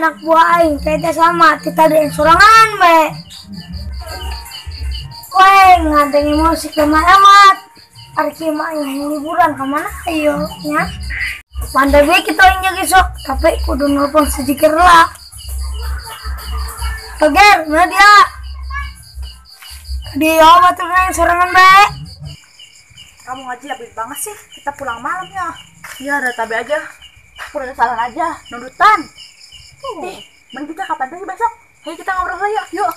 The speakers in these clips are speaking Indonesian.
anak buah aing kita sama kita di sorangan be. Koe ngantengi musik amat. Arki mah yang liburan kemana ayo nya. Pandai be kita injak esok tapi kudu nelpon sedikit lah. Oger, mana dia? Dia betul yang sorangan be. Kamu ngaji abis banget sih, kita pulang malam ya. Iya, ada tabe aja. Udah kesalahan aja, nundutan. Mending kita kapan lagi besok? Ayo kita ngobrol aja, yuk.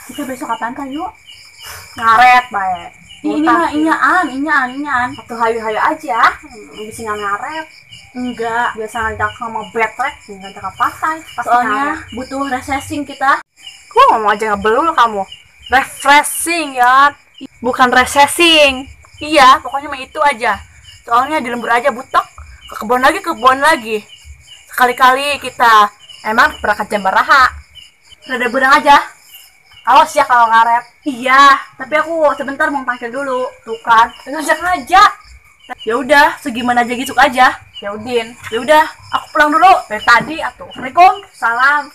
Kita besok kapan kan yuk? Ngaret baik. Ini mah inyaan. Atau hayu-hayu aja, bisa ngaret. Enggak, biasa ngajak sama betrek, ngajak ke pantai. Soalnya butuh refreshing kita. Kok ngomong aja ngebelul kamu? Refreshing ya, bukan recessing. Iya, pokoknya mah itu aja. Soalnya di lembur aja butek, ke kebun lagi. Sekali-kali kita emang pernah ke Jambaraha. Rada budang aja. Awas ya kalau ngaret. Iya, tapi aku sebentar mau panggil dulu. Tuh kan, ngajak. Ya udah, segimana aja gitu aja. Ya Udin, ya udah, aku pulang dulu. Dari tadi atuh. Assalamualaikum, salam.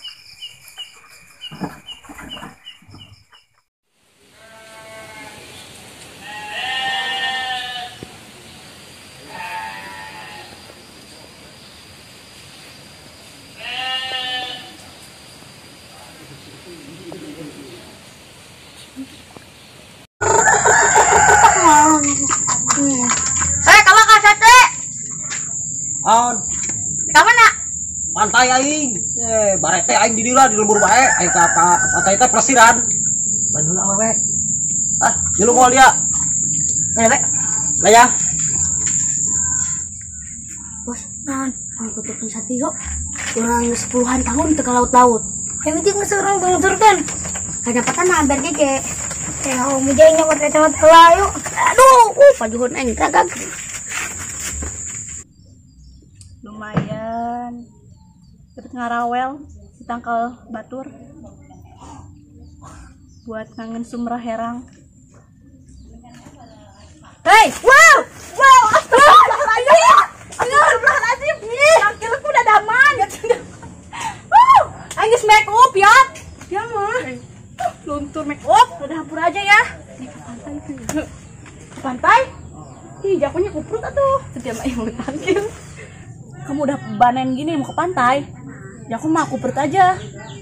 Kalau Kak Sate. Kamu nak? Pantai aing. Barete aing di dieu di lembur bae. Aing ka pantai teh plesiran. Bandul awewe. Milu moal dia. Ayo be. Lah ya. Bos, mau tutupin sate yuk. Kurang 10-an tahun teu ka laut-laut. Ayo jeung seorang bangsurkeun. Kadapatan hampir gege. Om jengnya buat kacamata lah yuk. Aduh, pajuhun aing kagak. Lumayan dapat ngarawel di tangkal batur buat kangen Sumrah Herang. Hey, wow, astagfirullahaladzim, tangkilku udah daman. Anjis make up ya mah, luntur make up, udah hampur aja ya. Ke pantai, ih jakunya kuprut atuh, setiap aing mau tangkil. Kamu udah banen gini mau ke pantai, ya aku mah kupert aja.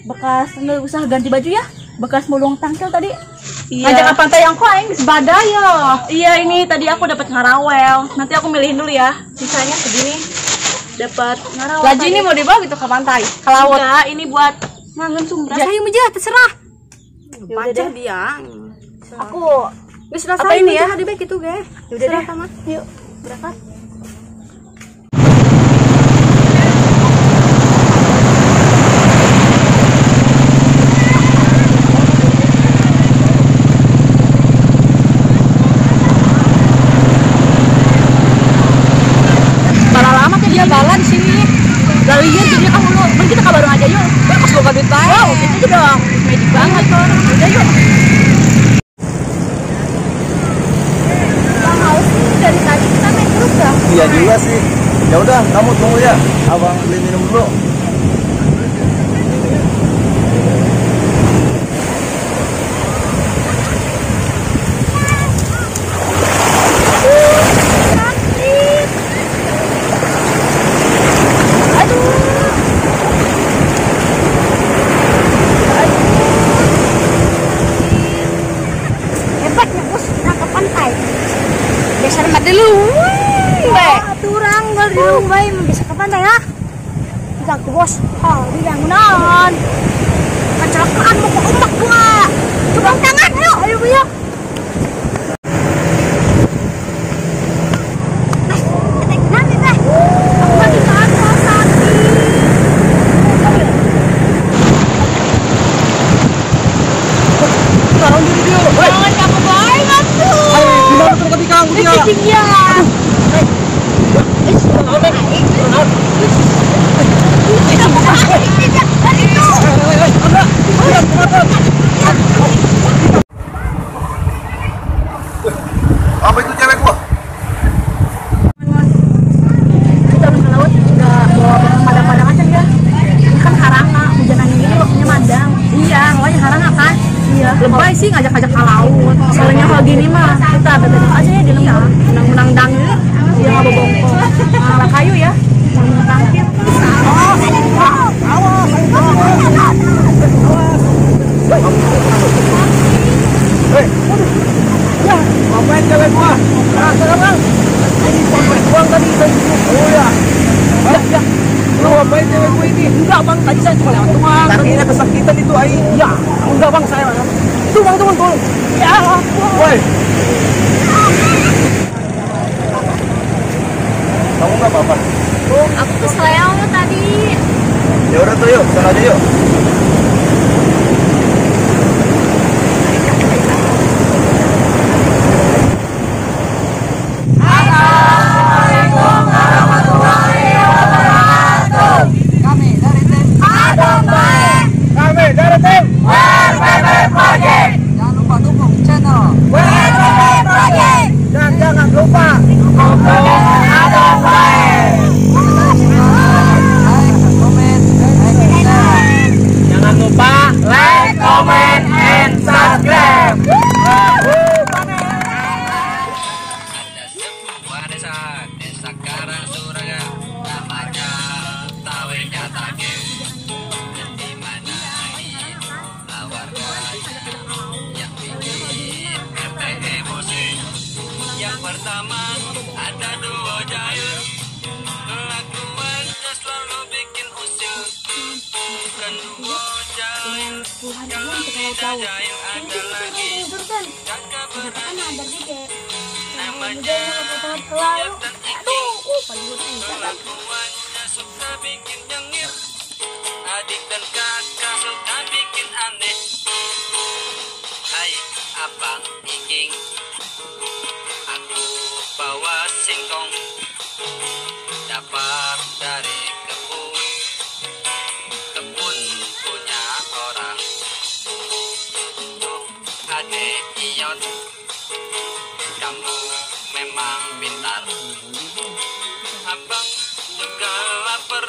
Bekas nggak usah ganti baju ya, bekas mulung tangkil tadi. Iya. Ngajak ke pantai yang kok aing geus badai ya. Iya, ini tadi aku dapat ngarawel. Nanti aku milihin dulu ya. Sisanya segini dapat ngarawel. Lagi ini mau dibawa gitu ke pantai. Ke laut. Enggak, ini buat ngangen Sumrah. Saya aja terserah. Pancen dia. Aku geus rasain apa ini ya? Di baik itu, ge. Ya udah deh, Mah. Yuk, berangkat. Dia bala di sini. Lalian jadi kamu lu, mending kita kabarin aja yuk. Pas lu kabit bae. Wow, itu dong. Magic banget tuh. Udah yuk. Bang haus sih dari tadi kita main terus ya. Iya juga sih. Ya udah, kamu tunggu ya. Abang beli minum dulu. Bisa ke pantai ya? Tidak bos, di bangunan. Kecelakaan mau ke ombak gua. Coba tangan, ayo ya. Nanti teh, aku lagi kantor sakit. Sekarang diri dia. Jangan kamu baik tuh. Ayo, gimana tuh ketika kamu dia? Iya. Apa itu sih ngajak-ngajak ke laut. Soalnya kalau gini mah kita bebek aja ya di lembur. Menang-menang dangnya dia nggak bobongkol. Nah, kayu ya. Mau tangkir. Ya, ngapain cewek gua? Sekarang. Ini buang tadi. Oh ya. Ya. Lu ngapain cewek gua ini? Enggak bang, tadi saya cuma lewat doang. Kakinya kesakitan itu ai. Ya, enggak bang saya. Tuh bang, tolong. Ya, woi. Kamu nggak apa-apa? Aku keseleo tadi. Ya udah tuh yuk, sana aja yuk. Jangan lupa like, comment, and subscribe. Ada sebuah desa Karang Suraga, namanya Tawe Nyatake. Di mana warga yang bikin RT emosi. Yang pertama ada dua jahil, kelakuannya selalu bikin usil. Bukan dua jahil, yang tidak jahil ada lagi. Jaga berani, namanya Yap dan Iki. Kelakuannya suka bikin nyengir, adik dan kakak suka bikin aneh. Hai abang Iking, aku bawa singkong dapat dari kebun punya orang. Adek Ion, kamu memang pintar. Abang juga lapar,